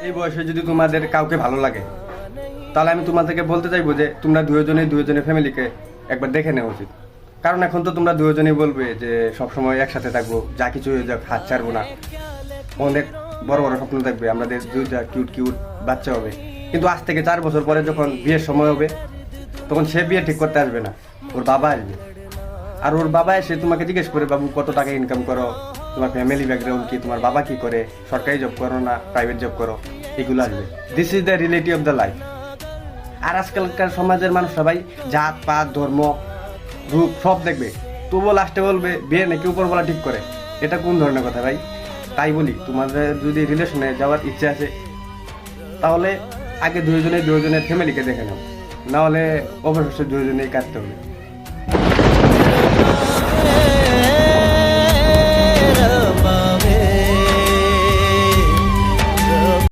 এই বয়সে যদি তোমাদের কাউকে ভালো লাগে তাহলে আমি তোমাদেরকে বলতে চাইবো যে তোমরা দুজনের ফ্যামিলিকে একবার দেখে নেওয়া উচিত। কারণ এখন তো তোমরা দুজনেই বলবে যে সবসময় একসাথে থাকবো, যা কিছু হয়ে যাক হাত ছাড়বো না, অনেক বড় বড় স্বপ্ন থাকবে, আমাদের দুইটা কিউট কিউট বাচ্চা হবে। কিন্তু আজ থেকে 4 বছর পরে যখন বিয়ের সময় হবে তখন সে বিয়ে ঠিক করতে আসবে না, ওর বাবা আসবে। আর ওর বাবা এসে তোমাকে জিজ্ঞেস করে, বাবু কত টাকা ইনকাম করো, তোমার ফ্যামিলি ব্যাকগ্রাউন্ড কি, তোমার বাবা কি করে, সরকারি জব করো না প্রাইভেট জব করো, এগুলো আসবে। This is the reality of the life. আর আজকালকার সমাজের মানুষ সবাই জাত পাত ধর্ম রূপ সব দেখবে, তবুও লাস্টে বলবে বিয়ে নাকি উপর বলা ঠিক করে। এটা কোন ধরনের কথা ভাই? তাই বলি, তোমাদের যদি রিলেশনে যাওয়ার ইচ্ছে আছে তাহলে আগে দুজনের ফ্যামিলিকে দেখে নাও, না হলে অবশ্যই দুজনেই কাটতে হবে।